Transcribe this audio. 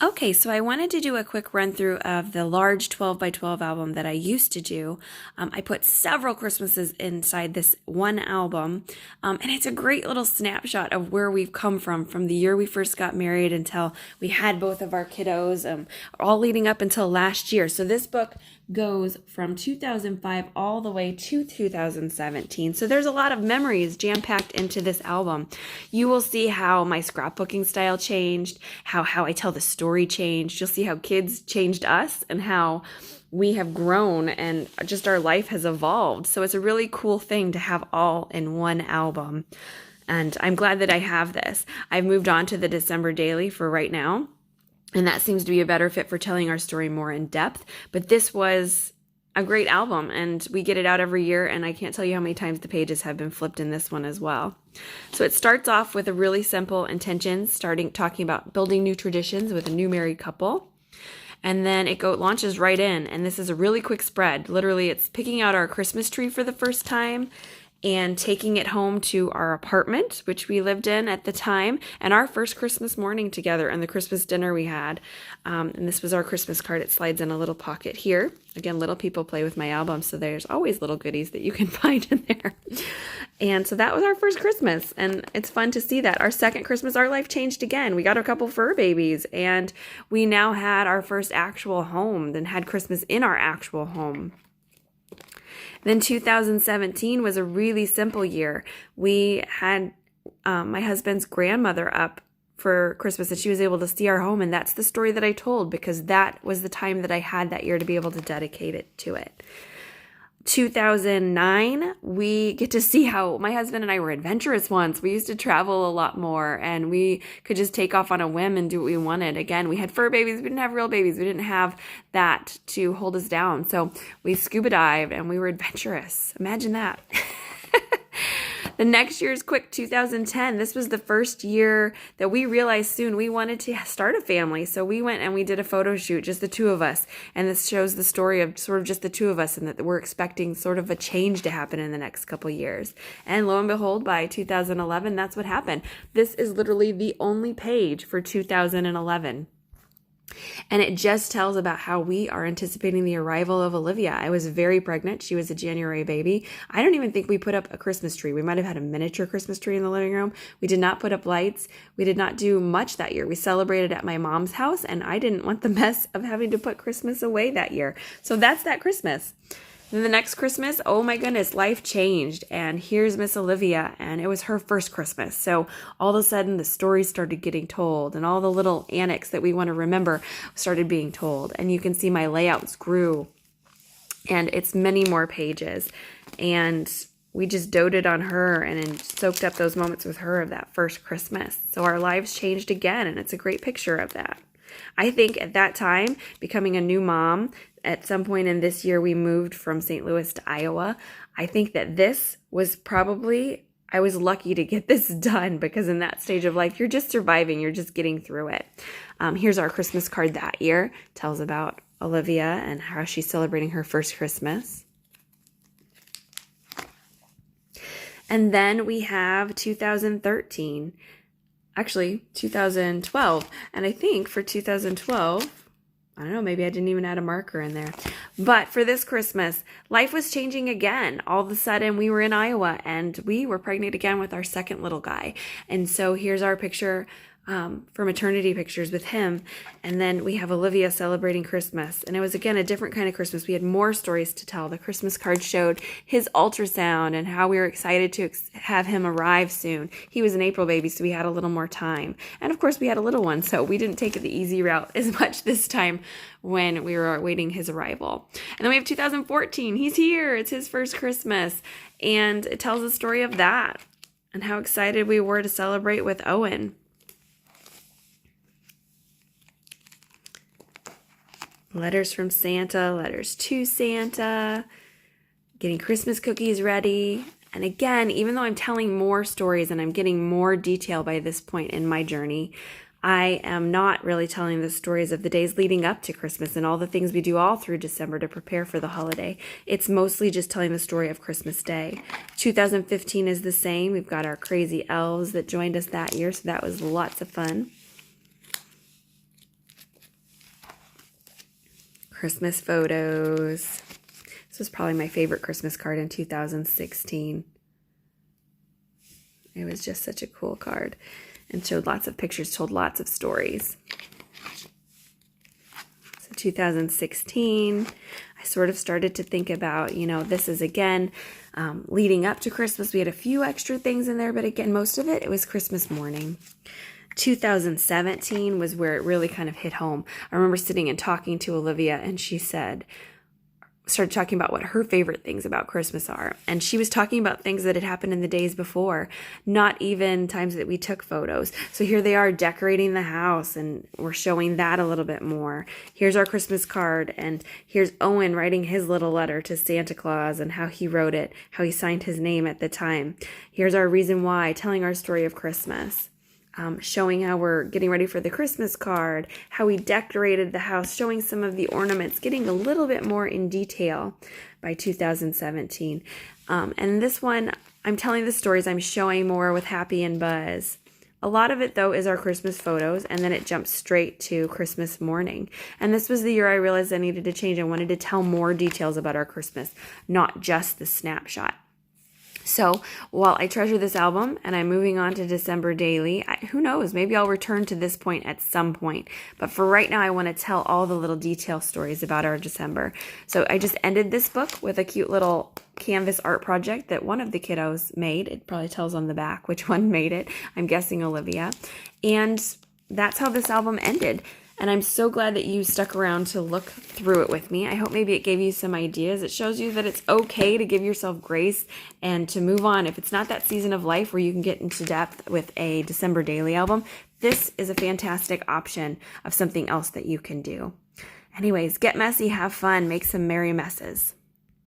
Okay, so I wanted to do a quick run through of the large 12 by 12 album that I used to do. I put several Christmases inside this one album, and it's a great little snapshot of where we've come from the year we first got married until we had both of our kiddos, all leading up until last year. So this book goes from 2005 all the way to 2017. So there's a lot of memories jam-packed into this album. You will see how my scrapbooking style changed, how I tell the story changed. You'll see how kids changed us and how we have grown and just our life has evolved. So it's a really cool thing to have all in one album. And I'm glad that I have this. I've moved on to the December Daily for right now. And that seems to be a better fit for telling our story more in depth. But this was a great album, and we get it out every year, and I can't tell you how many times the pages have been flipped in this one as well. So it starts off with a really simple intention, talking about building new traditions with a new married couple. And then it launches right in, and this is a really quick spread. Literally, it's picking out our Christmas tree for the first time and taking it home to our apartment, which we lived in at the time, and our first Christmas morning together and the Christmas dinner we had. And this was our Christmas card. It slides in a little pocket here. Again, little people play with my album, so there's always little goodies that you can find in there. And so that was our first Christmas, and it's fun to see that. Our second Christmas, our life changed again. We got a couple fur babies, and we now had our first actual home, then had Christmas in our actual home. Then 2017 was a really simple year. We had my husband's grandmother up for Christmas, and she was able to see our home, and that's the story that I told because that was the time that I had that year to be able to dedicate it to it. 2009, we get to see how my husband and I were adventurous once. We used to travel a lot more, and we could just take off on a whim and do what we wanted. Again, we had fur babies. We didn't have real babies. We didn't have that to hold us down. So we scuba dived, and we were adventurous. Imagine that. The next year's quick 2010. This was the first year that we realized soon we wanted to start a family. So we went and we did a photo shoot, just the two of us. And this shows the story of sort of just the two of us and that we're expecting sort of a change to happen in the next couple years. And lo and behold, by 2011, that's what happened. This is literally the only page for 2011. And it just tells about how we are anticipating the arrival of Olivia. I was very pregnant. She was a January baby. I don't even think we put up a Christmas tree. We might have had a miniature Christmas tree in the living room. We did not put up lights. We did not do much that year. We celebrated at my mom's house, and I didn't want the mess of having to put Christmas away that year. So that's that Christmas. Then the next Christmas, oh my goodness, life changed. And here's Miss Olivia, and it was her first Christmas. So all of a sudden, the stories started getting told, and all the little annex that we want to remember started being told. And you can see my layouts grew, and it's many more pages. And we just doted on her and soaked up those moments with her of that first Christmas. So our lives changed again, and it's a great picture of that. I think at that time, becoming a new mom, at some point in this year, we moved from St. Louis to Iowa. I think that this was probably, I was lucky to get this done because in that stage of life, you're just surviving. You're just getting through it. Here's our Christmas card that year. Tells about Olivia and how she's celebrating her first Christmas. And then we have 2013. Actually, 2012. And I think for 2012, I don't know, maybe I didn't even add a marker in there. But for this Christmas, life was changing again. All of a sudden, we were in Iowa, and we were pregnant again with our second little guy. And so here's our picture for maternity pictures with him. And then we have Olivia celebrating Christmas. And it was, again, a different kind of Christmas. We had more stories to tell. The Christmas card showed his ultrasound and how we were excited to have him arrive soon. He was an April baby, so we had a little more time. And, of course, we had a little one, so we didn't take the easy route as much this time when we were awaiting his arrival. And then we have 2014. He's here. It's his first Christmas. And it tells the story of that and how excited we were to celebrate with Owen. Letters from Santa, letters to Santa, getting Christmas cookies ready. And again, even though I'm telling more stories and I'm getting more detail by this point in my journey, I am not really telling the stories of the days leading up to Christmas and all the things we do all through December to prepare for the holiday. It's mostly just telling the story of Christmas Day. 2015 is the same. We've got our crazy elves that joined us that year, so that was lots of fun. Christmas photos. This was probably my favorite Christmas card in 2016. It was just such a cool card and showed lots of pictures, told lots of stories. So 2016, I sort of started to think about, this is again leading up to Christmas. We had a few extra things in there, but again, most of it was Christmas morning. 2017 was where it really kind of hit home. I remember sitting and talking to Olivia, and she started talking about what her favorite things about Christmas are. And she was talking about things that had happened in the days before, not even times that we took photos. So here they are decorating the house, and we're showing that a little bit more. Here's our Christmas card, and here's Owen writing his little letter to Santa Claus and how he wrote it, how he signed his name at the time. Here's our reason why, telling our story of Christmas. Showing how we're getting ready for the Christmas card, how we decorated the house, showing some of the ornaments, getting a little bit more in detail by 2017. And this one, I'm telling the stories, I'm showing more with Happy and Buzz. A lot of it, though, is our Christmas photos, and then it jumps straight to Christmas morning. And this was the year I realized I needed to change. I wanted to tell more details about our Christmas, not just the snapshot. So while I treasure this album and I'm moving on to December daily, who knows, maybe I'll return to this point at some point. But for right now, I want to tell all the little detail stories about our December. So I just ended this book with a cute little canvas art project that one of the kiddos made. It probably tells on the back which one made it. I'm guessing Olivia. And that's how this album ended. And I'm so glad that you stuck around to look through it with me. I hope maybe it gave you some ideas. It shows you that it's okay to give yourself grace and to move on. If it's not that season of life where you can get into depth with a December daily album, this is a fantastic option of something else that you can do. Anyways, get messy, have fun, make some merry messes.